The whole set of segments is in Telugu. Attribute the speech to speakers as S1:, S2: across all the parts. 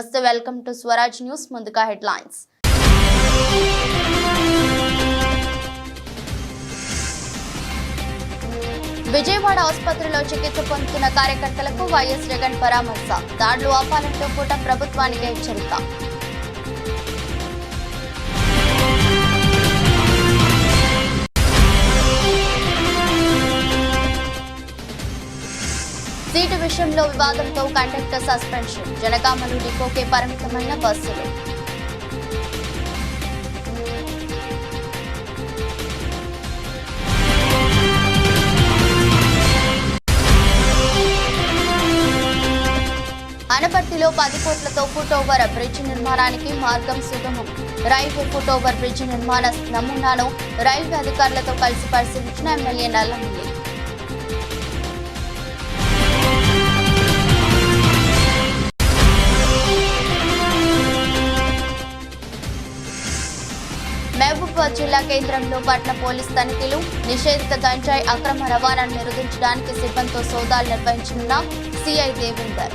S1: నమస్తే, వెల్కమ్ టు స్వరాజ్ న్యూస్. ముందుగా హెడ్లైన్స్. విజయవాడ ఆసుపత్రిలో చికిత్స పొందుతున్న కార్యకర్తలకు వైఎస్ జగన్ పరామర్శ. దాడులు ఆపాలంటూ కూటమి ప్రభుత్వానికి హెచ్చరిక. సీటు విషయంలో వివాదంతో కండక్టర్ సస్పెన్షన్. జనగామలు డిపోకే పరిమితమైన బస్సులు. అనపర్తిలో 10 కోట్లతో ఫుట్ఓవర్ బ్రిడ్జ్ నిర్మాణానికి మార్గం సుగమం. రైల్వే ఫుట్ఓవర్ బ్రిడ్జ్ నిర్మాణ నమూనాను రైల్వే అధికారులతో కలిసి పరిశీలించిన ఎమ్మెల్యే నల్లమిల్లి. మహబూబాబాద్ జిల్లా కేంద్రంలో పట్టణ పోలీస్ తనిఖీలు. నిషేధిత గంజాయి అక్రమ రవాణాను నిరోధించడానికి సిబ్బందితో సోదాలు నిర్వహించనున్న సిఐ దేవేందర్.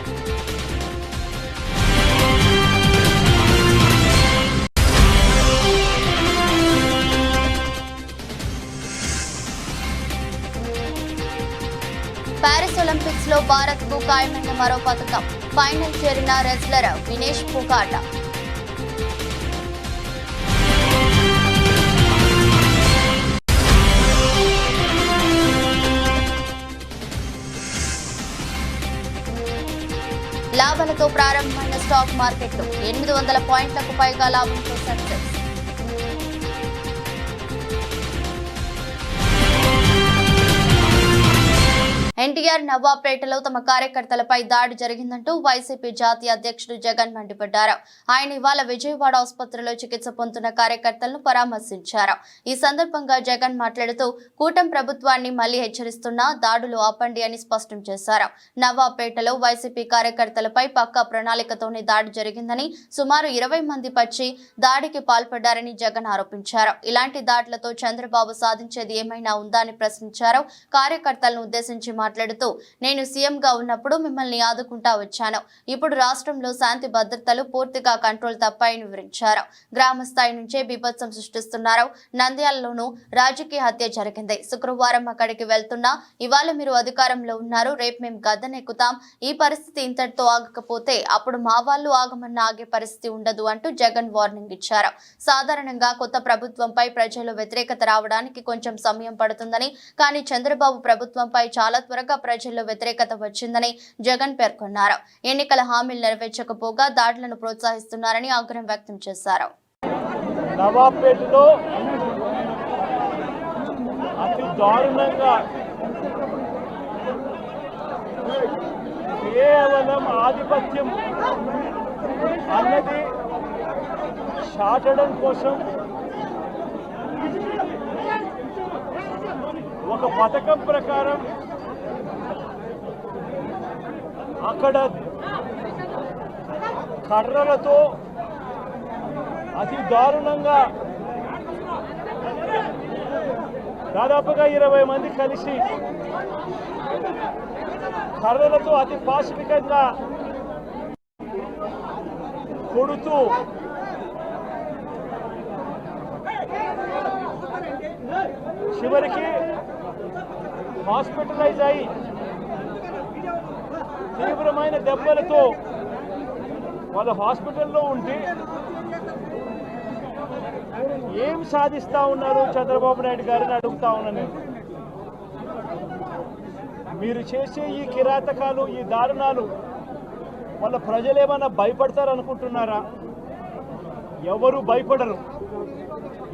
S1: పారిస్ ఒలింపిక్స్ లో భారత్ కు ఖాయమైన మరో పథకం. ఫైనల్ చేరిన రెజ్లర్ వినేష్ ఫోగాట్. లాభాలతో ప్రారంభమైన స్టాక్ మార్కెట్లు. 800 పాయింట్లకు పైగా లాభంతో సెన్సెక్స్. ఎన్టీఆర్ నవాబ్పేటలో తమ కార్యకర్తలపై దాడి జరిగిందంటూ వైసీపీ జాతీయ అధ్యక్షుడు జగన్ మండిపడ్డారు. ఆయన ఇవాళ విజయవాడ ఆసుపత్రిలో చికిత్స పొందుతున్న కార్యకర్తలను పరామర్శించారు. ఈ సందర్భంగా జగన్ మాట్లాడుతూ కూటమి ప్రభుత్వాన్ని మళ్లీ హెచ్చరిస్తున్నా దాడులు ఆపండి అని స్పష్టం చేశారు. నవాబ్పేటలో వైసీపీ కార్యకర్తలపై పక్కా ప్రణాళికతోనే దాడి జరిగిందని, సుమారు 20 మంది పచ్చి దాడికి పాల్పడ్డారని జగన్ ఆరోపించారు. ఇలాంటి దాడులతో చంద్రబాబు సాధించేది ఏమైనా ఉందా అని ప్రశ్నించారు. కార్యకర్తలను ఉద్దేశించి మాట్లాడుతూ, నేను సీఎంగా ఉన్నప్పుడు మిమ్మల్ని ఆదుకుంటా వచ్చాను. ఇప్పుడు రాష్ట్రంలో శాంతి భద్రతలు పూర్తిగా కంట్రోల్ తప్పాయని వివరించారు. గ్రామ స్థాయి నుంచే బీభత్సం సృష్టిస్తున్నారు. నంద్యాలలోనూ రాజకీయ హత్య జరిగింది. శుక్రవారం అక్కడికి వెళ్తున్నా ఇవాళ మీరు అధికారంలో ఉన్నారు, రేపు మేము గద్దెనెక్కుతాం. ఈ పరిస్థితి ఇంతటితో ఆగకపోతే అప్పుడు మా వాళ్ళు ఆగమన్న ఆగే పరిస్థితి ఉండదు అంటూ జగన్ వార్నింగ్ ఇచ్చారు. సాధారణంగా కొత్త ప్రభుత్వంపై ప్రజలు వ్యతిరేకత రావడానికి కొంచెం సమయం పడుతుందని, కానీ చంద్రబాబు ప్రభుత్వంపై చాలా త్వరగా ప్రజల్లో వ్యతిరేకత వచ్చిందని జగన్ పేర్కొన్నారు. ఎన్నికల హామీలు నెరవేర్చకపోగా దాడులను ప్రోత్సహిస్తున్నారని ఆగ్రహం వ్యక్తం చేశారు.
S2: నవాబ్పేటలో అతి దారుణంగా కేవలం ఆధిపత్యం అన్నది చాటడం కోసం ఒక పథకం ప్రకారం అక్కడ కర్రలతో అతి దారుణంగా దాదాపుగా 20 మంది కలిసి కర్రలతో అతి పాశవికంగా కొడుతూ చివరికి హాస్పిటలైజ్ అయి తీవ్రమైన దెబ్బలతో వాళ్ళు హాస్పిటల్లో ఉంటే ఏం సాధిస్తా ఉన్నారు చంద్రబాబు నాయుడు గారిని అడుగుతా ఉన్నాను. మీరు చేసే ఈ కిరాతకాలు, ఈ దారుణాలు వాళ్ళ ప్రజలేమన్నా భయపడతారనుకుంటున్నారా? ఎవరు భయపడరు.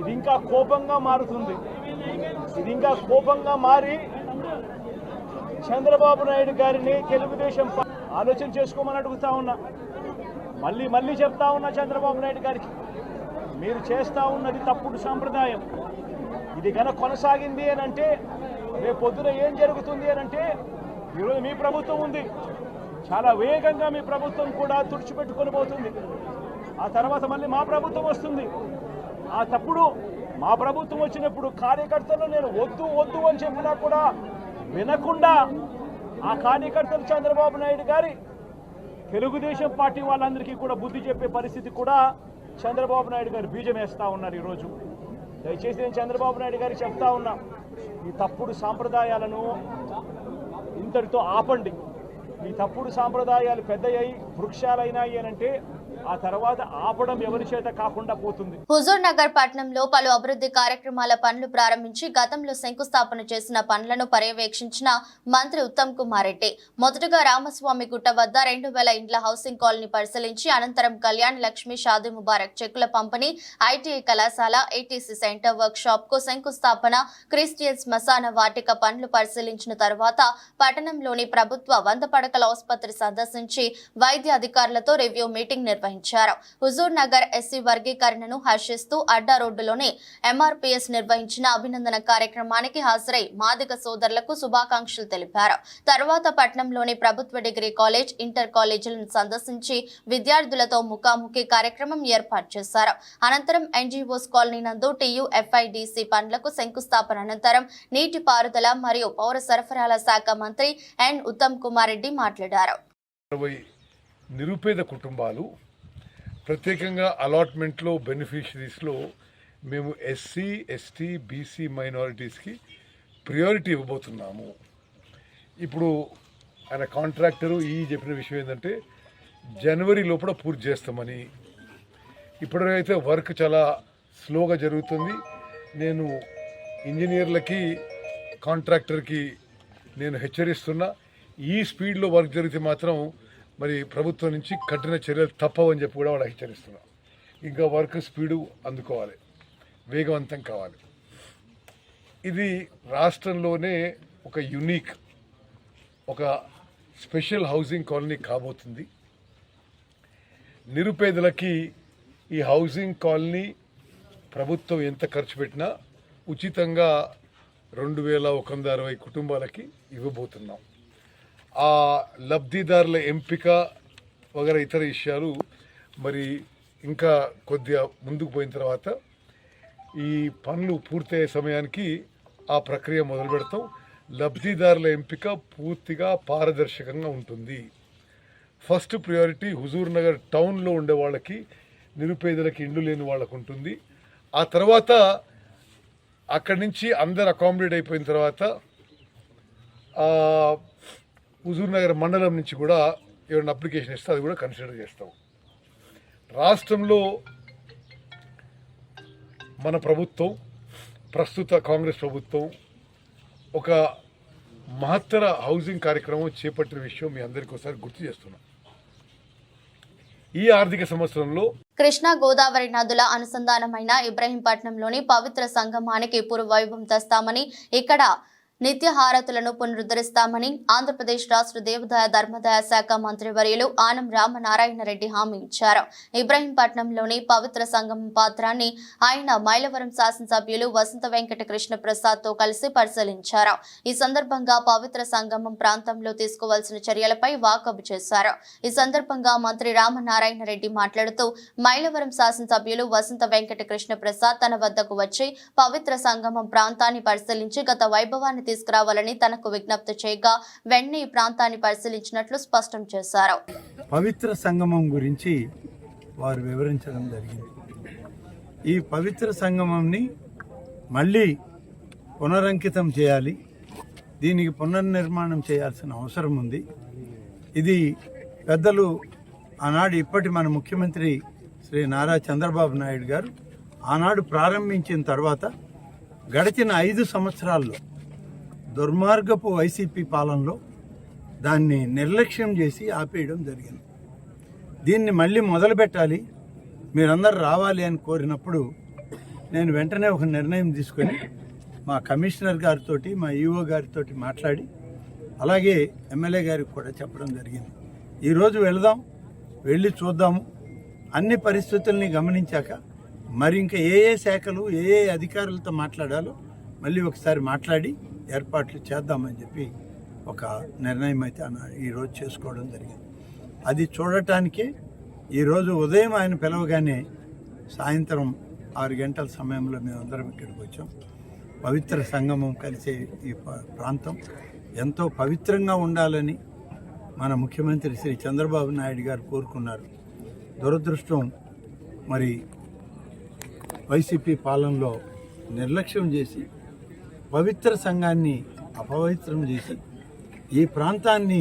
S2: ఇది ఇంకా కోపంగా మారుతుంది. ఇది ఇంకా కోపంగా మారి చంద్రబాబు నాయుడు గారిని తెలుగుదేశం ఆలోచన చేసుకోమని అడుగుతా ఉన్నా. మళ్ళీ చెప్తా ఉన్నా చంద్రబాబు నాయుడు గారికి, మీరు చేస్తూ ఉన్నది తప్పుడు సాంప్రదాయం. ఇది కనుక కొనసాగింది అని అంటే రేపు పొద్దున ఏం జరుగుతుంది అని అంటే, ఈరోజు మీ ప్రభుత్వం ఉంది, చాలా వేగంగా మీ ప్రభుత్వం కూడా తుడిచిపెట్టుకొని పోతుంది. ఆ తర్వాత మళ్ళీ మా ప్రభుత్వం వస్తుంది. ఆ తప్పుడు మా ప్రభుత్వం వచ్చినప్పుడు కార్యకర్తలు నేను వద్దు అని చెప్పినా కూడా వినకుండా ఆ కార్యకర్తలు చంద్రబాబు నాయుడు గారి తెలుగుదేశం పార్టీ వాళ్ళందరికీ కూడా బుద్ధి చెప్పే పరిస్థితి కూడా చంద్రబాబు నాయుడు గారు బీజం వేస్తూ ఉన్నారు ఈరోజు. దయచేసి నేను చంద్రబాబు నాయుడు గారికి చెప్తా ఉన్నా, ఈ తప్పుడు సాంప్రదాయాలను ఇంతటితో ఆపండి. ఈ తప్పుడు సాంప్రదాయాలు పెద్దయ్యాయి, వృక్షాలైనాయి అనంటే ఆ తర్వాత ఆపడం ఎవరి చేత కాకుండా పోతుంది.
S1: హుజూర్ నగర్ పట్టణంలో పలు అభివృద్ధి కార్యక్రమాల పనులు ప్రారంభించి గతంలో శంకుస్థాపన చేసిన పనులను పర్యవేక్షించిన మంత్రి ఉత్తమ్ కుమార్ రెడ్డి మొదటగా రామస్వామి గుట్ట వద్ద 2000 ఇండ్ల హౌసింగ్ కాలనీ పరిశీలించి అనంతరం కళ్యాణ్ లక్ష్మి షాదీ ముబారక్ చెక్కుల పంపిణీ, ఐటీఐ కళాశాల, ఏటీసీ సెంటర్ వర్క్ షాప్ కు శంకుస్థాపన, క్రిస్టియన్ శ్మశాన వాటిక పనులు పరిశీలించిన తర్వాత పట్టణంలోని ప్రభుత్వ 100 పడకల ఆసుపత్రి సందర్శించి వైద్య అధికారులతో రివ్యూ మీటింగ్ నిర్వహించారు. హుజూర్ నగర్ ఎస్సీ వర్గీకరణను హర్షిస్తూ అడ్డా రోడ్డులోని ఎంఆర్పీఎస్ నిర్వహించిన అభినందన కార్యక్రమానికి హాజరై మాదిగ సోదరులకు శుభాకాంక్షలు తెలిపారు. తర్వాత పట్టణంలోని ప్రభుత్వ డిగ్రీ కాలేజ్, ఇంటర్ కాలేజీలను సందర్శించి విద్యార్థులతో ముఖాముఖి కార్యక్రమం ఏర్పాటు చేశారు. అనంతరం ఎన్జీఓస్ కాలనీ నందు టీయూఎఫ్ఐడిసి పనులకు శంకుస్థాపన అనంతరం నీటిపారుదల మరియు పౌర సరఫరాల శాఖ మంత్రి ఎన్ ఉత్తమ్ కుమార్ రెడ్డి మాట్లాడారు.
S3: నిరుపేద కుటుంబాలు ప్రత్యేకంగా అలాట్మెంట్లో బెనిఫిషరీస్లో మేము ఎస్సీ, ఎస్టీ, బీసీ మైనారిటీస్కి ప్రియారిటీ ఇవ్వబోతున్నాము. ఇప్పుడు ఆయన కాంట్రాక్టరు చెప్పిన విషయం ఏంటంటే జనవరి లోపల పూర్తి చేస్తామని. ఇప్పటికైతే వర్క్ చాలా స్లోగా జరుగుతుంది. నేను ఇంజనీర్లకి, కాంట్రాక్టర్కి నేను హెచ్చరిస్తున్నా, ఈ స్పీడ్లో వర్క్ జరిగితే మాత్రం మరి ప్రభుత్వం నుంచి కఠిన చర్యలు తప్పవని చెప్పి కూడా వాళ్ళు హెచ్చరిస్తున్నారు. ఇంకా వర్క్ స్పీడు అందుకోవాలి, వేగవంతం కావాలి. ఇది రాష్ట్రంలోనే ఒక యూనిక్, ఒక స్పెషల్ హౌసింగ్ కాలనీ కాబోతుంది. నిరుపేదలకి ఈ హౌసింగ్ కాలనీ ప్రభుత్వం ఎంత ఖర్చు పెట్టినా ఉచితంగా 2160 కుటుంబాలకి ఇవ్వబోతున్నాం. ఆ లబ్ధిదారుల ఎంపిక వగైరా ఇతర విషయాలు మరి ఇంకా కొద్దిగా ముందుకు పోయిన తర్వాత ఈ పనులు పూర్తయ్యే సమయానికి ఆ ప్రక్రియ మొదలు పెడతాం. లబ్ధిదారుల ఎంపిక పూర్తిగా పారదర్శకంగా ఉంటుంది. ఫస్ట్ ప్రియారిటీ హుజూర్ నగర్ టౌన్లో ఉండే వాళ్ళకి, నిరుపేదలకి, ఇండ్లు లేని వాళ్ళకు ఉంటుంది. ఆ తర్వాత అక్కడి నుంచి అందరు అకామిడేట్ అయిపోయిన తర్వాత హుజూర్ నగర్ మండలం నుంచి కూడా ఏమైనా అప్లికేషన్ ఇస్తే అది కూడా కన్సిడర్ చేస్తాం. రాష్ట్రంలో మన ప్రభుత్వం, ప్రస్తుత కాంగ్రెస్ ప్రభుత్వం ఒక మహత్తర హౌసింగ్ కార్యక్రమం చేపట్టిన విషయం మీ అందరికీ ఒకసారి గుర్తు చేస్తున్నాం. ఈ ఆర్థిక సంవత్సరంలో
S1: కృష్ణా గోదావరి నదుల అనుసంధానమైన ఇబ్రహీంపట్నంలోని పవిత్ర సంగమానికి పూర్వవైభవం తెస్తామని, ఇక్కడ నిత్యహారతులను పునరుద్ధరిస్తామని ఆంధ్రప్రదేశ్ రాష్ట్ర దేవాదాయ ధర్మాదాయ శాఖ మంత్రివర్యులు ఆనం రామనారాయణ రెడ్డి హామీ ఇచ్చారు. ఇబ్రహీంపట్నంలోని పవిత్ర సంగమం పాత్రాన్ని ఆయన మైలవరం శాసనసభ్యులు వసంత వెంకట కృష్ణ ప్రసాద్ తో కలిసి పరిశీలించారు. ఈ సందర్భంగా పవిత్ర సంగమం ప్రాంతంలో తీసుకోవాల్సిన చర్యలపై వాకబు చేశారు. ఈ సందర్భంగా మంత్రి రామనారాయణ రెడ్డి మాట్లాడుతూ మైలవరం శాసనసభ్యులు వసంత వెంకట కృష్ణ ప్రసాద్ తన వద్దకు వచ్చి పవిత్ర సంగమం ప్రాంతాన్ని పరిశీలించి గత వైభవాన్ని తీసుకురావాలని తనకు విజ్ఞప్తి చేయగా వెంటనే ఈ ప్రాంతాన్ని పరిశీలించినట్లు స్పష్టం చేశారు.
S4: పవిత్ర సంగమం గురించి వారు వివరించడం జరిగింది. ఈ పవిత్ర సంగమంని మళ్ళీ పునరంకితం చేయాలి, దీనికి పునర్నిర్మాణం చేయాల్సిన అవసరం ఉంది. ఇది పెద్దలు ఆనాడు ఇప్పటి మన ముఖ్యమంత్రి శ్రీ నారా చంద్రబాబు నాయుడు గారు ఆనాడు ప్రారంభించిన తర్వాత గడిచిన 5 సంవత్సరాల్లో దుర్మార్గపు వైసీపీ పాలనలో దాన్ని నిర్లక్ష్యం చేసి ఆపేయడం జరిగింది. దీన్ని మళ్ళీ మొదలుపెట్టాలి, మీరందరూ రావాలి అని కోరినప్పుడు నేను వెంటనే ఒక నిర్ణయం తీసుకొని మా కమిషనర్ గారితో, మా ఈఓ గారితో మాట్లాడి అలాగే ఎమ్మెల్యే గారికి కూడా చెప్పడం జరిగింది. ఈరోజు వెళదాం, వెళ్ళి చూద్దాము, అన్ని పరిస్థితుల్ని గమనించాక మరి ఇంకా ఏ శాఖలు ఏ అధికారులతో మాట్లాడాలో మళ్ళీ ఒకసారి మాట్లాడి ఏర్పాట్లు చేద్దామని చెప్పి ఒక నిర్ణయం అయితే ఈరోజు చేసుకోవడం జరిగింది. అది చూడటానికే ఈరోజు ఉదయం ఆయన పిలవగానే సాయంత్రం 6 గంటల సమయంలో మేమందరం ఇక్కడికి వచ్చాం. పవిత్ర సంగమం కలిసే ఈ ప్రాంతం ఎంతో పవిత్రంగా ఉండాలని మన ముఖ్యమంత్రి శ్రీ చంద్రబాబు నాయుడు గారు కోరుకున్నారు. దురదృష్టం మరి వైసీపీ పాలనలో నిర్లక్ష్యం చేసి పవిత్ర సంఘాన్ని అపవిత్రం చేసి ఈ ప్రాంతాన్ని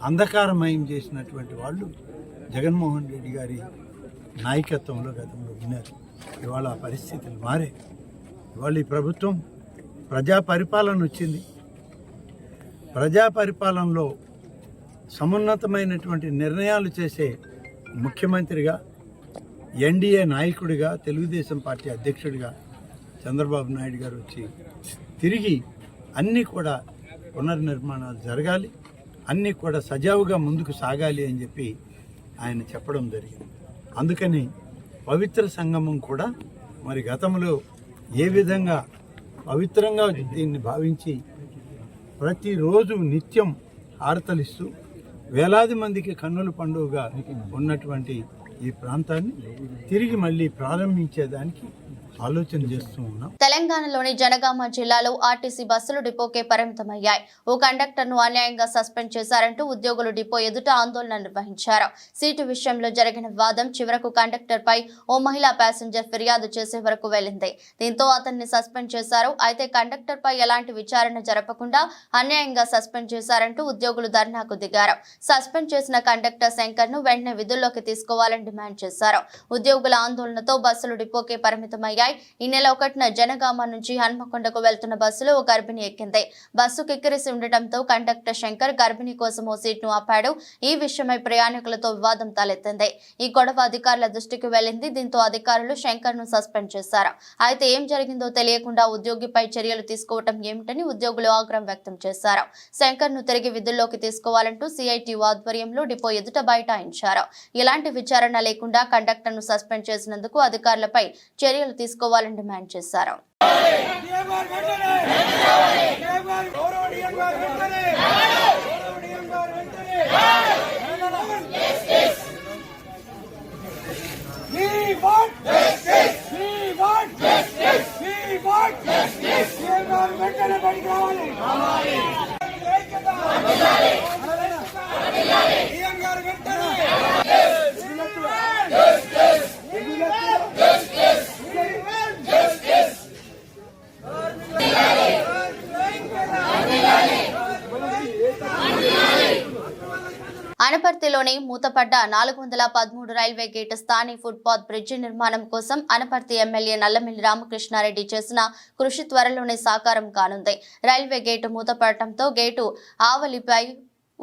S4: అంధకారమయం చేసినటువంటి వాళ్ళు జగన్మోహన్ రెడ్డి గారి నాయకత్వంలో గతంలో ఉన్నారు. ఇవాళ ఆ పరిస్థితులు మారే. ఇవాళ ఈ ప్రభుత్వం ప్రజా పరిపాలన వచ్చింది. ప్రజా పరిపాలనలో సమున్నతమైనటువంటి నిర్ణయాలు చేసే ముఖ్యమంత్రిగా, ఎన్డీఏ నాయకుడిగా, తెలుగుదేశం పార్టీ అధ్యక్షుడిగా చంద్రబాబు నాయుడు గారు వచ్చి తిరిగి అన్నీ కూడా పునర్నిర్మాణాలు జరగాలి, అన్నీ కూడా సజావుగా ముందుకు సాగాలి అని చెప్పి ఆయన చెప్పడం జరిగింది. అందుకని పవిత్ర సంగమం కూడా మరి గతంలో ఏ విధంగా పవిత్రంగా దీన్ని భావించి ప్రతిరోజు నిత్యం ఆర్తలిస్తూ వేలాది మందికి కన్నుల పండుగగా ఉన్నటువంటి ఈ ప్రాంతాన్ని తిరిగి మళ్ళీ ప్రారంభించేదానికి ఆలోచన చేస్తూ ఉన్నాం.
S1: తెలంగాణలోని జనగామ జిల్లాలో ఆర్టీసీ బస్సులు డిపోకే పరిమితమయ్యాయి. ఓ కండక్టర్ను అన్యాయంగా సస్పెండ్ చేశారంటూ ఉద్యోగులు డిపో ఎదుట ఆందోళన నిర్వహించారు. సీటు విషయంలో జరిగిన వివాదం చివరకు కండక్టర్ పై ఓ మహిళా ప్యాసింజర్ ఫిర్యాదు చేసే వరకు వెళ్లింది. దీంతో అతన్ని సస్పెండ్ చేశారు. అయితే కండక్టర్ పై ఎలాంటి విచారణ జరపకుండా అన్యాయంగా సస్పెండ్ చేశారంటూ ఉద్యోగులు ధర్నాకు దిగారు. సస్పెండ్ చేసిన కండక్టర్ శంకర్ ను వెంటనే విధుల్లోకి తీసుకోవాలని డిమాండ్ చేశారు. ఉద్యోగుల ఆందోళనతో బస్సులు డిపోకే పరిమితమయ్యాయి. ఈ నెల 1న జనగామ నుంచి హన్మకొండకు వెళ్తున్న బస్సులో ఓ గర్భిణి ఎక్కింది. బస్సు కిక్కిరిసి ఉండటంతో కండక్టర్ శంకర్ గర్భిణి కోసం ఓ సీట్ను ఆపాడు. ఈ విషయమై ప్రయాణికులతో వివాదం తలెత్తింది. ఈ గొడవ అధికారుల దృష్టికి వెళ్లింది. దీంతో అధికారులు శంకర్ ను సస్పెండ్ చేశారు. అయితే ఏం జరిగిందో తెలియకుండా ఉద్యోగిపై చర్యలు తీసుకోవటం ఏమిటని ఉద్యోగులు ఆగ్రహం వ్యక్తం చేశారు. శంకర్ ను తిరిగి విధుల్లోకి తీసుకోవాలంటూ సిఐటి ఆధ్వర్యంలో డిపో ఎదుట బైఠాయించారు. ఎలాంటి విచారణ లేకుండా కండక్టర్ ను సస్పెండ్ చేసినందుకు అధికారులపై చర్యలు తీసుకోవాలని డిమాండ్ చేశారు. అనపర్తిలోని మూతపడ్డ 413 రైల్వే గేట్ స్థానిక ఫుట్పాత్ బ్రిడ్జి నిర్మాణం కోసం అనపర్తి ఎమ్మెల్యే నల్లమిల్లి రామకృష్ణారెడ్డి చేసిన కృషి త్వరలోనే సాకారం కానుంది. రైల్వే గేటు మూతపడటంతో గేటు ఆవలిపై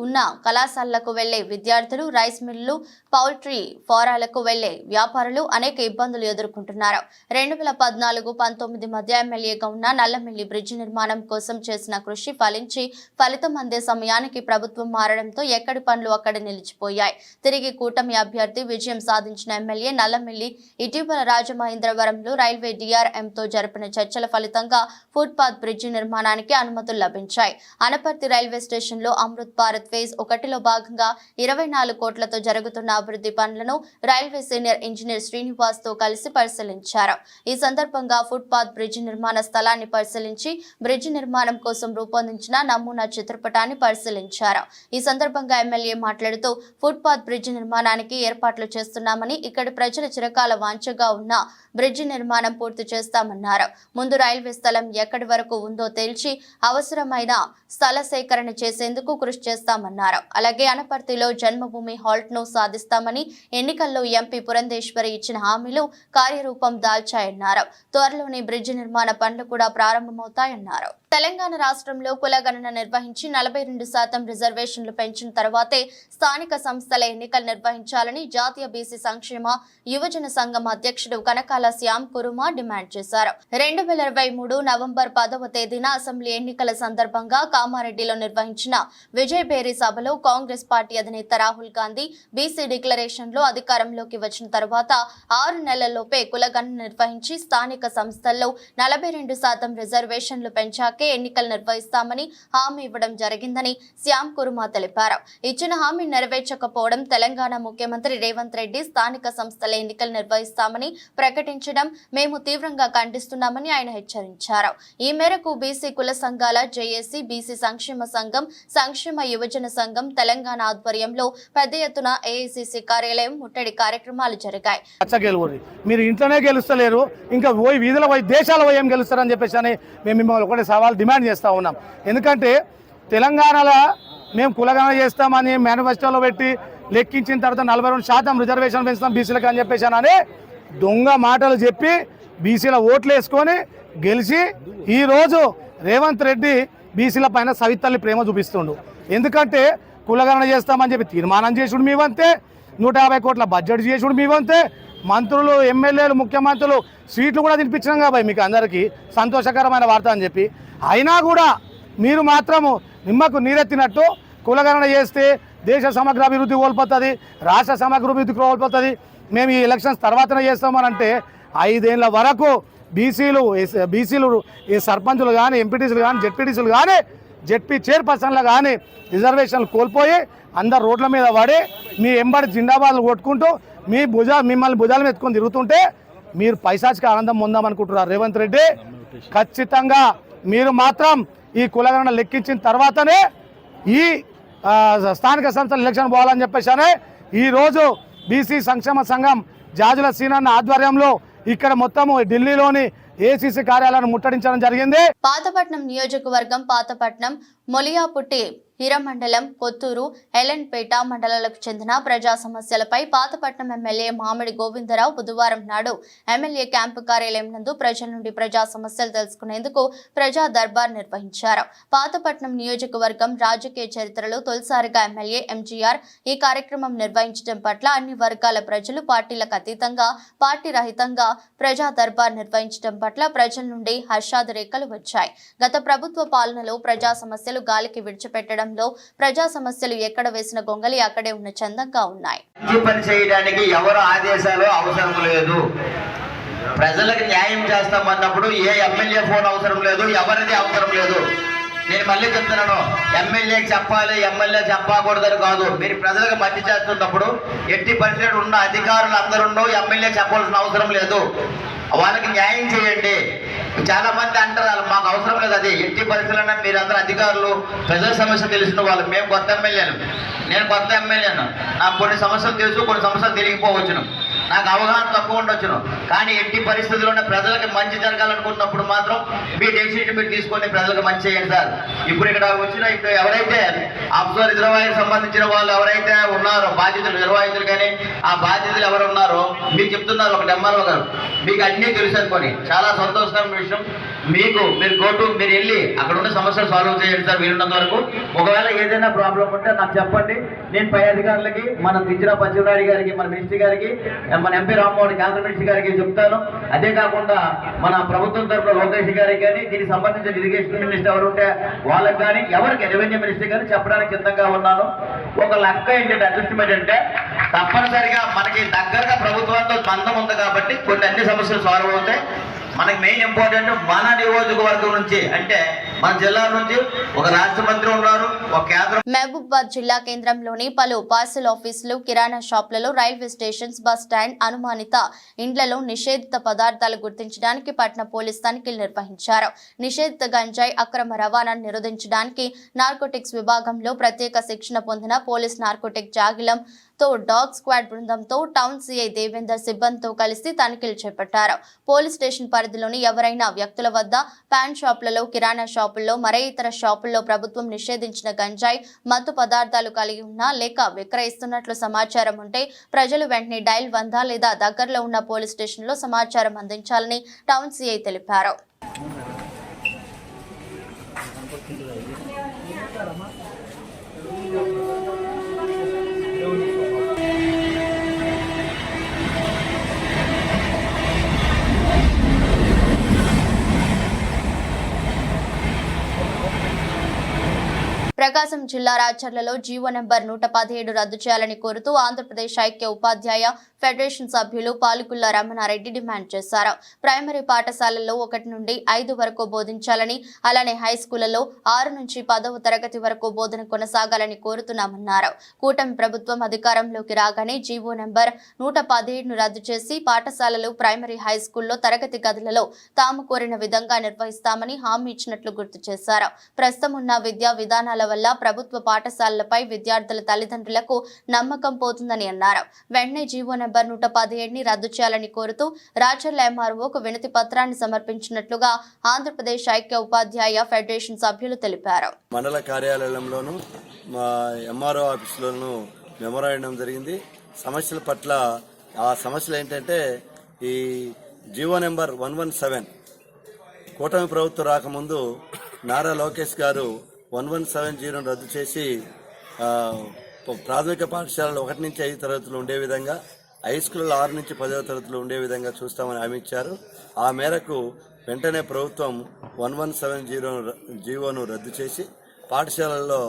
S1: ఉన్న కళాశాలలకు వెళ్లే విద్యార్థులు, రైస్ మిల్లు, పౌల్ట్రీ ఫారాలకు వెళ్లే వ్యాపారులు అనేక ఇబ్బందులు ఎదుర్కొంటున్నారు. 2014-19 మధ్య ఎమ్మెల్యేగా ఉన్న నల్లమిల్లి బ్రిడ్జి నిర్మాణం కోసం చేసిన కృషి ఫలించి ఫలితం అందే సమయానికి ప్రభుత్వం మారడంతో ఎక్కడి పనులు అక్కడ నిలిచిపోయాయి. తిరిగి కూటమి అభ్యర్థి విజయం సాధించిన ఎమ్మెల్యే నల్లమిల్లి ఇటీవల రాజమహేంద్రవరంలో రైల్వే DRMతో జరిపిన చర్చల ఫలితంగా ఫుట్పాత్ బ్రిడ్జి నిర్మాణానికి అనుమతులు లభించాయి. అనపర్తి రైల్వే స్టేషన్లో అమృత్ భారత్ ఫేజ్ 1లో భాగంగా 24 కోట్లతో జరుగుతున్న అభివృద్ధి పనులను రైల్వే సీనియర్ ఇంజనీర్ శ్రీనివాస్ తో కలిసి పరిశీలించారు. ఈ సందర్భంగా ఫుట్పాత్ బ్రిడ్జి నిర్మాణ స్థలాన్ని పరిశీలించి బ్రిడ్జి నిర్మాణం కోసం రూపొందించిన నమూనా చిత్రపటాన్ని పరిశీలించారు. ఈ సందర్భంగా ఎమ్మెల్యే మాట్లాడుతూ ఫుట్పాత్ బ్రిడ్జి నిర్మాణానికి ఏర్పాట్లు చేస్తున్నామని, ఇక్కడి ప్రజల చిరకాల వాంఛగా ఉన్న బ్రిడ్జి నిర్మాణం పూర్తి చేస్తామన్నారు. ముందు రైల్వే స్థలం ఎక్కడి వరకు ఉందో తేల్చి అవసరమైన స్థల సేకరణ చేసేందుకు కృషి చేస్తామన్నారు. అలాగే అనపర్తిలో జన్మభూమి హాల్ట్ ను సాధిస్తామని, ఎన్నికల్లో ఎంపీ పురంధేశ్వరి ఇచ్చిన హామీలు కార్యరూపం దాల్చాయన్నారు. త్వరలోనే బ్రిడ్జి నిర్మాణ పనులు కూడా ప్రారంభమవుతాయన్నారు. తెలంగాణ రాష్ట్రంలో కులగణన నిర్వహించి 42% రిజర్వేషన్లు పెంచిన తర్వాతే స్థానిక సంస్థల ఎన్నికలు నిర్వహించాలని జాతీయ బీసీ సంక్షేమ యువజన సంఘం అధ్యక్షుడు కనకాల శ్యామ్ కురుమా డిమాండ్ చేశారు. 2023 నవంబర్ 10వ తేదీన అసెంబ్లీ ఎన్నికల సందర్భంగా కామారెడ్డిలో నిర్వహించిన విజయభేరి సభలో కాంగ్రెస్ పార్టీ అధినేత రాహుల్ గాంధీ బీసీ డిక్లరేషన్ లో అధికారంలోకి వచ్చిన తర్వాత 6 నెలల్లోపే కులగణన నిర్వహించి స్థానిక సంస్థల్లో 42% రిజర్వేషన్లు పెంచాకే తేదీలోకే ఎన్నికలు నిర్వహిస్తామని హామీ ఇవ్వడం జరిగిందని శ్యామ్ కుర్మా తెలిపారు. ఇచ్చిన హామీ నెరవేర్చకపోవడం తెలంగాణ ముఖ్యమంత్రి రేవంత్ రెడ్డి స్థానిక సంస్థల ఎన్నికలు నిర్వహిస్తామని ప్రకటించడం మేము తీవ్రంగా ఖండిస్తున్నామని ఆయన హెచ్చరించారు. ఈ మేరకు బీసీ కుల సంఘాల జేఏసీ, బీసీ సంక్షేమ సంఘం, సంక్షేమ యువజన సంఘం తెలంగాణ ఆధ్వర్యంలో పెద్ద ఎత్తున ఏఐసీసీ కార్యాలయం ముట్టడి కార్యక్రమాలు జరిగాయి.
S5: మీరు ఇంట్లోనే గెలుస్తలేరు, ఇంకా పోయి వీధుల పోయి దేశాల పోయి ఏం గెలుస్తారని చెప్పేసి అని మేము మిమ్మల్ని ఒకటే సవాల్ డిమాండ్ చేస్తూ ఉన్నాం. ఎందుకంటే తెలంగాణలో మేము కులగణన చేస్తామని మేనిఫెస్టోలో పెట్టి లెక్కించిన తర్వాత 42% రిజర్వేషన్ పెంచుతాం బీసీలకు అని చెప్పేసి అని దొంగ మాటలు చెప్పి బీసీల ఓట్లు వేసుకొని గెలిచి ఈరోజు రేవంత్ రెడ్డి బీసీల పైన సవితల్లి ప్రేమ చూపిస్తుండు. ఎందుకంటే కులగణన చేస్తామని చెప్పి తీర్మానం చేసుడు మీ వంతే, 150 కోట్ల బడ్జెట్ చేసుడు మీ వంతే, మంత్రులు, ఎమ్మెల్యేలు, ముఖ్యమంత్రులు సీట్లు కూడా తినిపించినాం కాబట్టి మీకు అందరికీ సంతోషకరమైన వార్త అని చెప్పి, అయినా కూడా మీరు మాత్రము నిమ్మకు నీరెత్తినట్టు కులగణన చేస్తే దేశ సమగ్ర అభివృద్ధి కోల్పోతుంది, రాష్ట్ర సమగ్ర అభివృద్ధి కోల్పోతుంది, మేము ఈ ఎలక్షన్స్ తర్వాతనే చేస్తామని అంటే 5 ఏళ్ల వరకు బీసీలు ఈ సర్పంచులు కానీ, ఎంపీటీసీలు కానీ, జెడ్పీటీసీలు కానీ, జెడ్పీ చైర్పర్సన్లు కానీ రిజర్వేషన్లు కోల్పోయి అందరు రోడ్ల మీద పడి మీ ఎంబడి జిందాబాద్లు కొట్టుకుంటూ మిమ్మల్ని భుజాలు ఎత్తుకొని తిరుగుతుంటే మీరు పైశాచిక ఆనందం పొందామనుకుంటున్నారు. రేవంత్ రెడ్డి ఖచ్చితంగా మీరు మాత్రం ఈ కులగణన లెక్కించిన తర్వాతనే ఈ స్థానిక సంస్థల ఎలక్షన్ పోవాలని చెప్పేసి ఈరోజు బీసీ సంక్షేమ సంఘం జాజుల సీనన్న ఆధ్వర్యంలో ఇక్కడ మొత్తము ఢిల్లీలోని ఏసీసీ కార్యాలయాన్ని ముట్టడించడం జరిగింది.
S1: పాతపట్నం నియోజకవర్గం పాతపట్నం, మొలియాపుట్టి, హిరమండలం, కొత్తూరు, ఎలన్పేట మండలాలకు చెందిన ప్రజా సమస్యలపై పాతపట్నం ఎమ్మెల్యే మామిడి గోవిందరావు బుధవారం నాడు ఎమ్మెల్యే క్యాంపు కార్యాలయం నందు ప్రజల నుండి ప్రజా సమస్యలు తెలుసుకునేందుకు ప్రజా దర్బార్ నిర్వహించారు. పాతపట్నం నియోజకవర్గం రాజకీయ చరిత్రలో తొలిసారిగా ఎమ్మెల్యే ఎంజీఆర్ ఈ కార్యక్రమం నిర్వహించడం పట్ల అన్ని వర్గాల ప్రజలు పార్టీలకు అతీతంగా, పార్టీ రహితంగా ప్రజా దర్బార్ నిర్వహించడం పట్ల ప్రజల నుండి హర్షాద రేఖలు వచ్చాయి. గత ప్రభుత్వ పాలనలో ప్రజా సమస్యలు గాలికి విడిచిపెట్టడంలో ప్రజా సమస్యలు ఎక్కడ వేసిన గొంగలి అక్కడే ఉన్న చందంగా ఉన్నాయి.
S6: పని చేయడానికి ఎవరు ఆదేశాలు అవసరం లేదు. ప్రజలకు న్యాయం చేస్తామన్నప్పుడు ఏ ఎమ్మెల్యే ఫోన్ అవసరం లేదు, ఎవరిది అవసరం లేదు. నేను మళ్ళీ చెప్తున్నాను, ఎమ్మెల్యేకి చెప్పాలి, ఎమ్మెల్యే చెప్పకూడదని కాదు. మీరు ప్రజలకు మంచి చేస్తున్నప్పుడు ఎట్టి పరిస్థితులు ఉన్న అధికారులు అందరూ ఎమ్మెల్యే చెప్పాల్సిన అవసరం లేదు. వాళ్ళకి న్యాయం చేయండి. చాలా మంది అంటారు మాకు అవసరం లేదు, అది ఎట్టి పరిస్థితుల్లో మీరందరూ అధికారులు ప్రజల సమస్య తెలిసిన వాళ్ళు. మేము కొత్త ఎమ్మెల్యేను, నేను కొత్త ఎమ్మెల్యేను, నాకు కొన్ని సమస్యలు తెలుసు, కొన్ని సమస్యలు తెలియకపోవచ్చును, నాకు అవగాహన తక్కువ ఉండొచ్చును. కానీ ఎట్టి పరిస్థితుల్లోనే ప్రజలకు మంచి జరగాలనుకున్నప్పుడు మాత్రం మీ డెసిషన్ మీరు తీసుకొని ప్రజలకు మంచి చేయండి సార్. ఇప్పుడు ఇక్కడ వచ్చిన ఇప్పుడు ఎవరైతే అబ్జర్వర్ రిజర్వాయర్ సంబంధించిన వాళ్ళు ఎవరైతే ఉన్నారో బాధ్యతలు, నిర్వాహితులు కానీ ఆ బాధ్యతలు ఎవరు ఉన్నారో మీకు చెప్తున్నారు ఒకటి ఎంఆర్ఓ గారు, మీకు అన్నీ తెలుసు అనుకోని చాలా సంతోషకరమైన విషయం. మీరు వెళ్ళి అక్కడ ఉన్న సమస్యలు సాల్వ్ చేయండి సార్ వీలున్నంత వరకు. ఒకవేళ ఏదైనా ప్రాబ్లం ఉంటే నాకు చెప్పండి, నేను పై అధికారులకి, మన తిచ్చిరా పచ్చిమనాయుడు గారికి, మన మినిస్టర్ గారికి, మన ఎంపీ రామ్మోహన్ కేంద్ర మినిస్టర్ గారికి చెప్తాను. అదే కాకుండా మన ప్రభుత్వం తరఫున లోకేష్ గారికి కానీ, దీనికి సంబంధించిన ఇరిగేషన్ మినిస్టర్ ఎవరు ఉంటే వాళ్ళకి కానీ, ఎవరికి రెవెన్యూ మినిస్టర్ కానీ చెప్పడానికి సిద్ధంగా ఉన్నాను. ఒక లెక్క ఏంటంటే అడ్జస్ట్మెంట్ అంటే తప్పనిసరిగా మనకి దగ్గరగా ప్రభుత్వంతో బంధం ఉంది కాబట్టి కొన్ని అన్ని సమస్యలు సాల్వ్ అవుతాయి. మనకి మెయిన్ ఇంపార్టెంట్ మన నియోజకవర్గం నుంచి అంటే మన జిల్లా నుంచి ఒక రాష్ట్ర మంత్రి ఉన్నారు, ఒక కేంద్ర.
S1: మహబూబాబాద్ జిల్లా కేంద్రంలోని పలు పార్సల్ ఆఫీసులు, కిరాణా షాపులలో, రైల్వే స్టేషన్స్, బస్ స్టాండ్, అనుమానిత ఇండ్లలో నిషేధిత పదార్థాలు గుర్తించడానికి పట్టణ పోలీస్ తనిఖీలు నిర్వహించారు. నిషేధిత గంజాయి అక్రమ రవాణాను నిరోధించడానికి నార్కోటిక్స్ విభాగంలో ప్రత్యేక శిక్షణ పొందిన పోలీస్ నార్కోటిక్ జాగిలం తో డాగ్ స్క్వాడ్ బృందంతో టౌన్ సిఐ దేవేందర్ సిబ్బందితో కలిసి తనిఖీలు చేపట్టారు. పోలీస్ స్టేషన్ పరిధిలోని ఎవరైనా వ్యక్తుల వద్ద పాన్ షాపులలో, కిరాణా షాపుల్లో, మరే ఇతర షాపుల్లో ప్రభుత్వం నిషేధించిన గంజాయి, మత్తు పదార్థాలు కలిగి ఉన్నా లేక విక్రయిస్తున్నట్లు సమాచారం ఉంటే ప్రజలు వెంటనే డైల్ 100 లేదా దగ్గరలో ఉన్న పోలీస్ స్టేషన్లో సమాచారం అందించాలని టౌన్ సిఐ తెలిపారు. ప్రకాశం జిల్లా రాచర్లలో జీవో నెంబర్ 117 రద్దు చేయాలని కోరుతూ ఆంధ్రప్రదేశ్ ఐక్య ఉపాధ్యాయ ఫెడరేషన్ సభ్యులు పాలుగుల్ల రమణారెడ్డి డిమాండ్ చేశారు. ప్రైమరీ పాఠశాలల్లో 1 నుండి 5 వరకు బోధించాలని, అలానే హై స్కూళ్లలో 6 నుంచి 10వ తరగతి వరకు బోధన కొనసాగాలని కోరుతున్నామన్నారు. కూటమి ప్రభుత్వం అధికారంలోకి రాగానే జీవో నెంబర్ 117ను రద్దు చేసి పాఠశాలలు, ప్రైమరీ హై స్కూల్లో తరగతి గదులలో తాము కోరిన విధంగా నిర్వహిస్తామని హామీ ఇచ్చినట్లు గుర్తు చేశారు. ప్రస్తుతం ఉన్న విద్యా విధానాల వల్ల ప్రభుత్వ పాఠశాలలపై విద్యార్థుల తల్లిదండ్రులకు నమ్మకం పోతుందని అన్నారు. వెంటనే జీవో నెంబర్ 117ని రద్దు చేయాలని కోరుతూ రాచర్ల ఎంఆర్ఓకు వినతి పత్రాన్ని సమర్పించినట్లుగా ఆంధ్రప్రదేశ్ ఐక్య ఉపాధ్యాయ ఫెడరేషన్ సభ్యులు తెలిపారు.
S7: మండల కార్యాలయంలోనూ మా ఎంఆర్ఓ ఆఫీసులోనూ మెమోరాండం జరిగింది. సమస్యల పట్ల ఆ సమస్యలు ఏంటంటే ఈ జీవో నెంబర్ 117 కూటమి ప్రభుత్వం రాకముందు నారా లోకేష్ గారు 1170 రద్దు చేసి ప్రాథమిక పాఠశాలలు 1 నుంచి 5 తరగతులు ఉండే విధంగా, హై స్కూల్లో 6 నుంచి 10వ తరగతులు ఉండే విధంగా చూస్తామని హామీ ఇచ్చారు. ఆ మేరకు వెంటనే ప్రభుత్వం 1170 జీవోను రద్దు చేసి పాఠశాలల్లో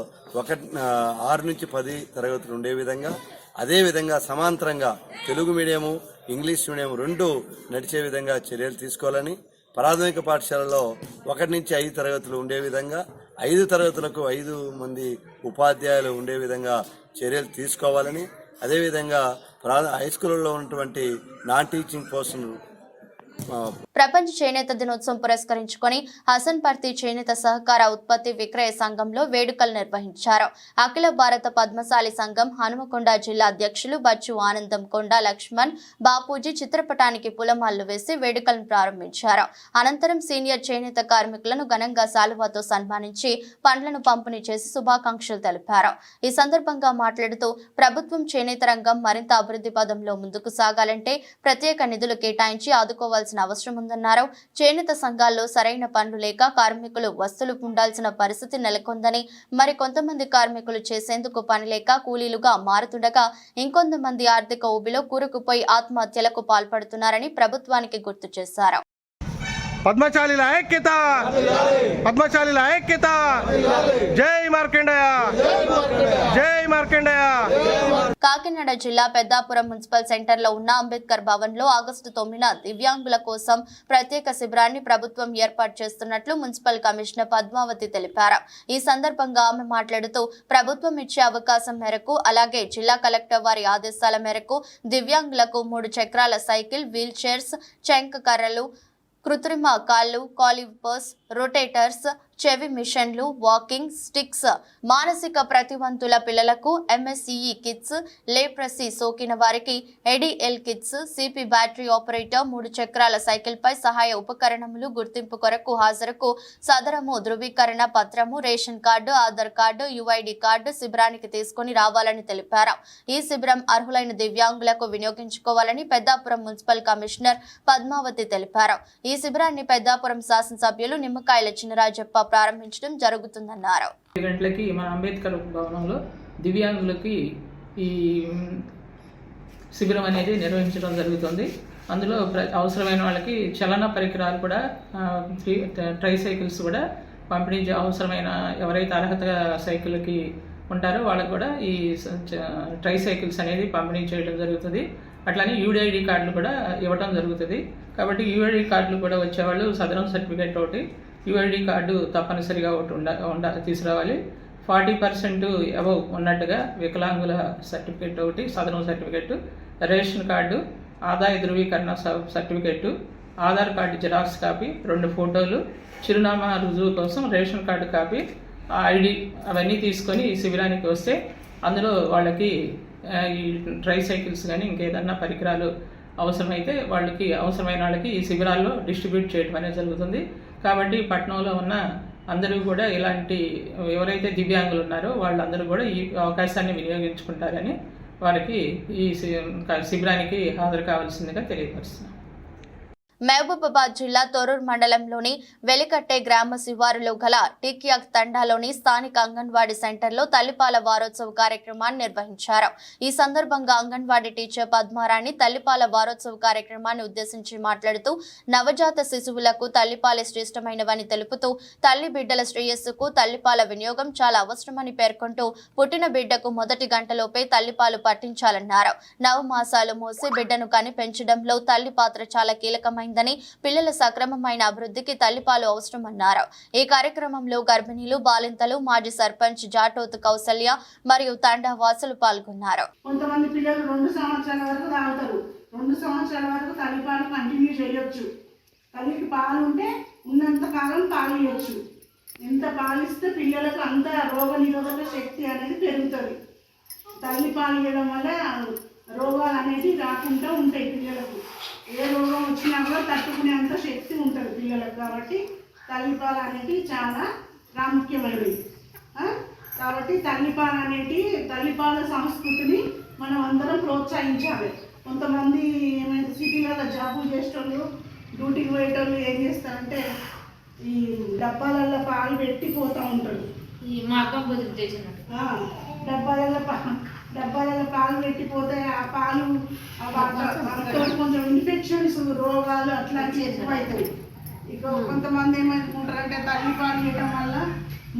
S7: 6 నుంచి 10 తరగతులు ఉండే విధంగా, అదేవిధంగా సమాంతరంగా తెలుగు మీడియము, ఇంగ్లీష్ మీడియం 2 నడిచే విధంగా చర్యలు తీసుకోవాలని, ప్రాథమిక పాఠశాలలో 1 నుంచి 5 తరగతులు ఉండే విధంగా, 5 తరగతులకు 5 మంది ఉపాధ్యాయులు ఉండే విధంగా చర్యలు తీసుకోవాలని, అదేవిధంగా హై స్కూల్లో ఉన్నటువంటి నాన్ టీచింగ్ పోస్టులు
S1: ప్రపంచ చేనేత దినోత్సవం పురస్కరించుకొని హసన్పర్తి చేనేత సహకార ఉత్పత్తి విక్రయ సంఘంలో వేడుకలు నిర్వహించారు. అఖిల భారత పద్మశాలి సంఘం హనుమకొండ జిల్లా అధ్యక్షులు బచ్చు ఆనందం కొండ లక్ష్మణ్ బాపూజీ చిత్రపటానికి పూలమాలలు వేసి వేడుకలను ప్రారంభించారు. అనంతరం సీనియర్ చేనేత కార్మికులను ఘనంగా శాలువాతో సన్మానించి పండ్లను పంపిణీ చేసి శుభాకాంక్షలు తెలిపారు. ఈ సందర్భంగా మాట్లాడుతూ ప్రభుత్వం చేనేత రంగం మరింత అభివృద్ధి పదంలో ముందుకు సాగాలంటే ప్రత్యేక నిధులు కేటాయించి ఆదుకోవాల్సిన అవసరం ఉందన్నారు. చేనేత సంఘాల్లో సరైన పనులు లేక కార్మికులు వస్తువులు ఉండాల్సిన పరిస్థితి నెలకొందని, మరి కొంతమంది కార్మికులు చేసేందుకు పని లేక కూలీలుగా మారుతుండగా ఇంకొంతమంది ఆర్థిక ఊబిలో కూరుకుపోయి ఆత్మహత్యలకు పాల్పడుతున్నారని ప్రభుత్వానికి గుర్తు చేశారు.
S5: పద్మశాలిల ఐక్యత, పద్మశాలిల ఐక్యత, జై మార్కండేయ, జై మార్కండేయ.
S1: కాకినాడ జిల్లా పెద్దాపురం మున్సిపల్ సెంటర్ లో ఉన్న అంబేద్కర్ భవన్ లో ఆగస్టు 9న దివ్యాంగుల కోసం ప్రత్యేక శిబిరాన్ని ప్రభుత్వం ఏర్పాటు చేస్తున్నట్లు మున్సిపల్ కమిషనర్ పద్మావతి తెలిపారు. ఈ సందర్భంగా ఆమె మాట్లాడుతూ ప్రభుత్వం ఇచ్చే అవకాశం మేరకు, అలాగే జిల్లా కలెక్టర్ వారి ఆదేశాల మేరకు దివ్యాంగులకు 3 చక్రాల సైకిల్, వీల్ చైర్స్, చెంక కర్రలు, కృత్రిమ కాళ్ళు, కాలిపర్స్, రొటేటర్స్, చెవి మిషన్లు, వాకింగ్ స్టిక్స్, మానసిక ప్రతివంతుల పిల్లలకు MSCE కిట్స్, లేప్రసీ సోకిన వారికి ADL kits, CP battery operator, 3 చక్రాల సైకిల్ పై సహాయ ఉపకరణములు, గుర్తింపు కొరకు హాజరుకు సదరము ధృవీకరణ పత్రము, ration card, Aadhaar card, UID card శిబిరానికి తీసుకుని రావాలని తెలిపారు. ఈ శిబిరం అర్హులైన దివ్యాంగులకు వినియోగించుకోవాలని పెద్దాపురం మున్సిపల్ కమిషనర్ పద్మావతి తెలిపారు. ఈ శిబిరాన్ని పెద్దాపురం శాసనసభ్యులు నిమ్మకాయల చినరాజప్ప ప్రారంభించడం జరుగుతుందన్నారు.
S8: గంటలకి మన అంబేద్కర్ భవనంలో దివ్యాంగులకి ఈ శిబిరం అనేది నిర్వహించడం జరుగుతుంది. అందులో అవసరమైన వాళ్ళకి చలన పరికరాలు కూడా, ట్రైసైకిల్స్ కూడా పంపిణీ, అవసరమైన ఎవరైతే అర్హత సైకిల్కి ఉంటారో వాళ్ళకి కూడా ఈ ట్రైసైకిల్స్ అనేది పంపిణీ చేయడం జరుగుతుంది. అట్లానే UID కార్డులు కూడా ఇవ్వడం జరుగుతుంది. కాబట్టి UID కార్డులు కూడా వచ్చేవాళ్ళు సదరం సర్టిఫికేట్ ఒకటి, UID కార్డు తప్పనిసరిగా ఒకటి తీసుకురావాలి. 40% అబవ్ ఉన్నట్టుగా వికలాంగుల సర్టిఫికేట్ ఒకటి, సదరం సర్టిఫికేట్, రేషన్ కార్డు, ఆదాయ ధృవీకరణ certificate, Aadhaar card xerox copy, 2 ఫోటోలు, చిరునామా రుజువు కోసం రేషన్ కార్డు కాపీ, ID అవన్నీ తీసుకొని ఈ శిబిరానికి వస్తే అందులో వాళ్ళకి ఈ ట్రైసైకిల్స్ కానీ ఇంకేదన్నా పరికరాలు అవసరమైతే వాళ్ళకి అవసరమైన వాళ్ళకి ఈ శిబిరాల్లో డిస్ట్రిబ్యూట్ చేయడం అనేది జరుగుతుంది. కాబట్టి పట్టణంలో ఉన్న అందరూ కూడా ఇలాంటి ఎవరైతే దివ్యాంగులు ఉన్నారో వాళ్ళందరూ కూడా ఈ అవకాశాన్ని వినియోగించుకుంటారని వారికి ఈ శిబిరానికి హాజరు కావాల్సిందిగా తెలియపరుస్తున్నాం.
S1: మహబూబాబాద్ జిల్లా తొర్రూరు మండలంలోని వెలికట్టే గ్రామ శివారులో గల టిక్యాక్ తండాలోని స్థానిక అంగన్వాడీ సెంటర్లో తల్లిపాల వారోత్సవ కార్యక్రమాన్ని నిర్వహించారు. ఈ సందర్భంగా అంగన్వాడీ టీచర్ పద్మారాణి తల్లిపాల వారోత్సవ కార్యక్రమాన్ని ఉద్దేశించి మాట్లాడుతూ నవజాత శిశువులకు తల్లిపాలే శ్రేష్టమైనవని తెలుపుతూ తల్లి బిడ్డల శ్రేయస్సుకు తల్లిపాల వినియోగం చాలా అవసరమని పేర్కొంటూ పుట్టిన బిడ్డకు మొదటి గంటలోపే తల్లిపాలు పట్టించాలన్నారు. నవమాసాలు మోసి బిడ్డను కని పెంచడంలో తల్లి పాత్ర చాలా కీలకమైంది. పిల్లల సక్రమమైన అభివృద్ధికి తల్లిపాలు అవసరమన్నారు. ఈ కార్యక్రమంలో గర్భిణీలు, బాలింతలు, మాజీ సర్పంచ్ జాటోత్ కౌసల్య మరియు తండా వాసులు పాల్గొన్నారు.
S9: కొంతమంది పిల్లలు 2 సంవత్సరాల వరకు తాగుతారు. 2 సంవత్సరాల వరకు తల్లిపాలు కంటిన్యూ చేయొచ్చు. తల్లికి పాలు ఉంటే ఉన్నంత కాలం పాలు ఇవ్వచ్చు. ఎంత పాలిస్తే పిల్లలకు అంత రోగ నిరోధక శక్తి అనేది పెరుగుతుంది. తల్లిపాలు ఇవ్వడం వల్ల రోగాలు అనేది రాకుండా ఉంటాయి. పిల్లలకు ఏ రోగం వచ్చినా కూడా తట్టుకునేంత శక్తి ఉంటుంది పిల్లలకు. కాబట్టి తల్లిపాలు అనేవి చాలా ప్రాముఖ్యమైనవి. కాబట్టి తల్లిపాల సంస్కృతిని మనం అందరం ప్రోత్సహించాలి. కొంతమంది ఏమైనా సిటీలలో జాబులు చేసేటోళ్ళు, డ్యూటీకి పోయేటోళ్ళు ఏం చేస్తారంటే ఈ డబ్బాలలో పాలు పెట్టి పోతూ ఉంటారు.
S10: ఈ మార్గం బదులు చేసినట్టు
S9: డబ్బాలలో పాలు పెట్టిపోతే ఆ పాలు కొంచెం ఇన్ఫెక్షన్స్, రోగాలు అట్లాంటివి ఎక్కువ అవుతాయి. ఇక కొంతమంది ఏమనుకుంటారంటే తల్లిపాలు ఇవ్వడం వల్ల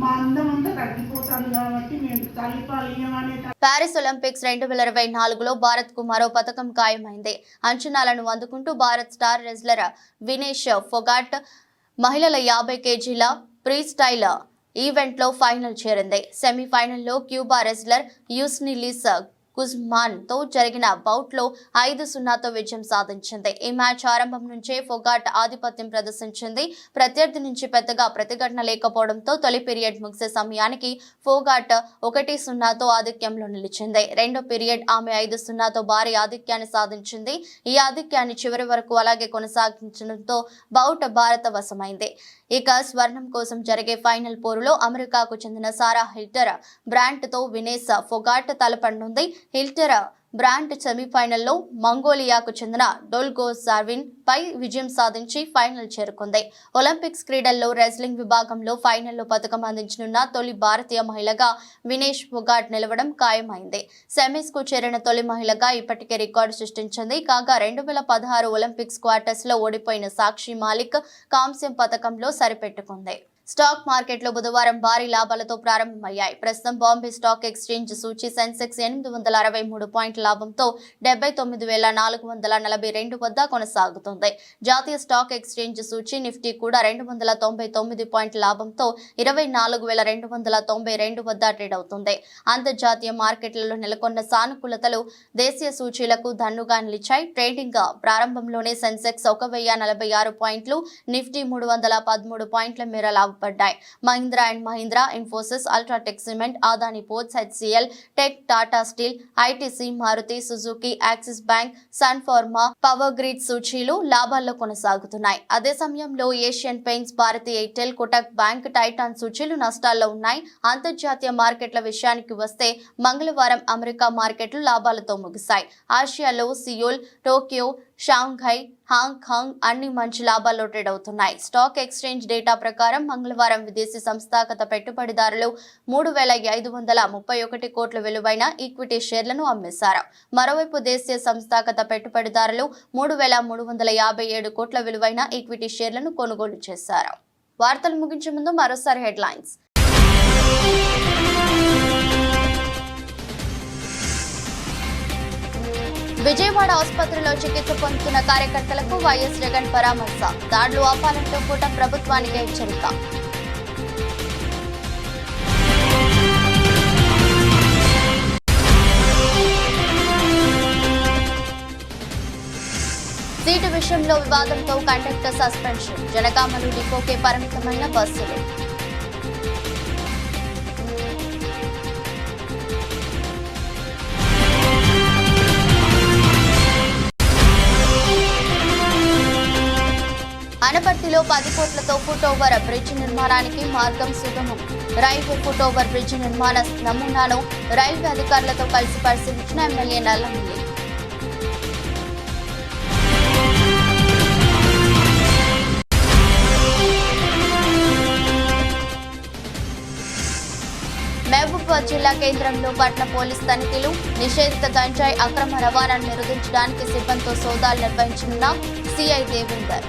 S9: మా అందం అంతా తగ్గిపోతాను కాబట్టి మేము తల్లిపాలు ఇవ్వమనే.
S1: ప్యారిస్ ఒలింపిక్స్ 2024లో భారత్ కు మరో పథకం ఖాయమైంది. అంచనాలను అందుకుంటూ భారత్ స్టార్ రెజ్లర్ వినేష్ ఫొగాట్ మహిళల 50 kgల ప్రీ స్టైల్ ఈవెంట్లో ఫైనల్ చేరింది. సెమీఫైనల్లో క్యూబా రెజ్లర్ యూస్నిలిస్ గుజ్మాన్ తో జరిగిన బౌట్లో 5-0తో విజయం సాధించింది. ఈ మ్యాచ్ ఆరంభం నుంచే ఫొగాట్ ఆధిపత్యం ప్రదర్శించింది. ప్రత్యర్థి నుంచి పెద్దగా ప్రతిఘటన లేకపోవడంతో తొలి పీరియడ్ ముగిసే సమయానికి ఫొగాట్ 1-0తో ఆధిక్యంలో నిలిచింది. రెండో పీరియడ్ ఆమె 5-0తో భారీ ఆధిక్యాన్ని సాధించింది. ఈ ఆధిక్యాన్ని చివరి వరకు అలాగే కొనసాగించడంతో బౌట్ భారత వశమైంది. ఇక స్వర్ణం కోసం జరిగే ఫైనల్ పోరులో అమెరికాకు చెందిన సారా హిల్టర్ బ్రాంట్ తో వినేష్ ఫొగాట్ తలపడనుంది. హిల్టర్ బ్రాంట్ సెమీఫైనల్లో మంగోలియాకు చెందిన డోల్గో జార్విన్ పై విజయం సాధించి ఫైనల్ చేరుకుంది. ఒలింపిక్స్ క్రీడల్లో రెజ్లింగ్ విభాగంలో ఫైనల్లో పథకం అందించనున్న తొలి భారతీయ మహిళగా వినేష్ ఫొగాట్ నిలవడం ఖాయమైంది. సెమీస్ కు చేరిన తొలి మహిళగా ఇప్పటికే రికార్డు సృష్టించింది. కాగా 2016 ఒలింపిక్స్ క్వార్టర్స్ లో ఓడిపోయిన సాక్షి మాలిక్ కాంస్యం పథకంలో సరిపెట్టుకుంది. స్టాక్ మార్కెట్లో బుధవారం భారీ లాభాలతో ప్రారంభమయ్యాయి. ప్రస్తుతం బాంబే స్టాక్ ఎక్స్చేంజ్ సూచీ సెన్సెక్స్ 863 పాయింట్ల లాభంతో 79,442 వద్ద కొనసాగుతుంది. జాతీయ స్టాక్ ఎక్స్చేంజ్ సూచీ నిఫ్టీ కూడా 299 పాయింట్ల లాభంతో 24,292 వద్ద ట్రేడ్ అవుతుంది. అంతర్జాతీయ మార్కెట్లలో నెలకొన్న సానుకూలతలు దేశీయ సూచీలకు దన్నుగా నిలిచాయి. ట్రేడింగ్ ప్రారంభంలోనే సెన్సెక్స్ 1,046 పాయింట్లు, నిఫ్టీ 313 పాయింట్ల మేర పడ్డాయి. Mahindra and Mahindra, Infosys, UltraTech cement, Adani ports, HCL, tech, Tata steel, ITC, Maruti Suzuki, Axis bank, Sun Pharma, power grid సూచీలు లాభాల్లో కొనసాగుతున్నాయి. అదే సమయంలో Asian paints, Bharti Airtel, Kotak bank, Titan సూచీలు నష్టాల్లో ఉన్నాయి. అంతర్జాతీయ మార్కెట్ల విషయానికి వస్తే మంగళవారం అమెరికా మార్కెట్లు లాభాలతో ముగిశాయి. ఆసియాలో సియోల్, టోక్యో, షాంఘై, హాంకాంగ్ అన్ని మంచి లాభాల్లో ట్రేడ్ అవుతున్నాయి. స్టాక్ ఎక్స్చేంజ్ డేటా ప్రకారం మంగళవారం విదేశీ సంస్థాగత పెట్టుబడిదారులు 3,531 కోట్ల విలువైన ఈక్విటీ షేర్లను అమ్మేశారు. మరోవైపు దేశీయ సంస్థాగత పెట్టుబడిదారులు 3,357 కోట్ల విలువైన ఈక్విటీ షేర్లను కొనుగోలు చేశారు. వార్తలు ముగించే ముందు మరోసారి హెడ్లైన్స్. విజయవాడ ఆసుపత్రిలో చికిత్స పొందుతున్న కార్యకర్తలకు వైఎస్ జగన్ పరామర్శ. దాడులు ఆపాలంటూ కూటమి ప్రభుత్వానికి హెచ్చరిక. సీటు విషయంలో వివాదంతో కండక్టర్ సస్పెన్షన్. జనగామలు డిపోకే పరిమితమైన బస్సులు. అనపర్తిలో 10 కోట్లతో ఫుట్ ఓవర్ బ్రిడ్జ్ నిర్మాణానికి మార్గం సుగమం. రైల్వే ఫుట్ ఓవర్ బ్రిడ్జ్ నిర్మాణ నమూనాను రైల్వే అధికారులతో కలిసి పరిశీలించిన ఎమ్మెల్యే నల్లమిల్లి. జిల్లా కేంద్రంలో పట్న పోలీస్ తనిఖీలు, నిషేధిత గంజాయి అక్రమ రవాణాను నిరోధించడానికి సిబ్బందితో సోదాలు నిర్వహించనున్న సిఐ దేవేందర్.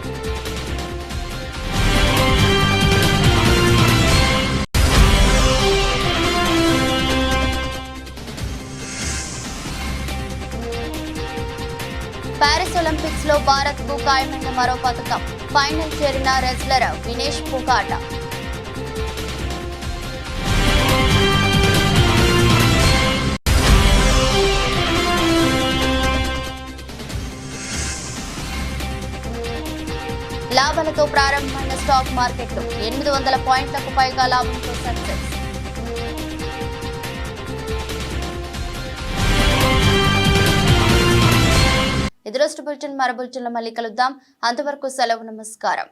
S1: పారిస్ ఒలింపిక్స్ లో భారత్ కు ఖాయమైన మరో పథకం. ఫైనల్ చేరిన రెజ్లర్ వినేష్ పుగాట. లాభాలతో ప్రారంభమైన స్టాక్ మార్కెట్లు 800 పాయింట్లకు పైగా లాభంతో సెన్సెక్స్. ఇది రోజు బులెటిన్. మరో బులెటిన్లో మళ్ళీ కలుద్దాం. అంతవరకు సెలవు. నమస్కారం.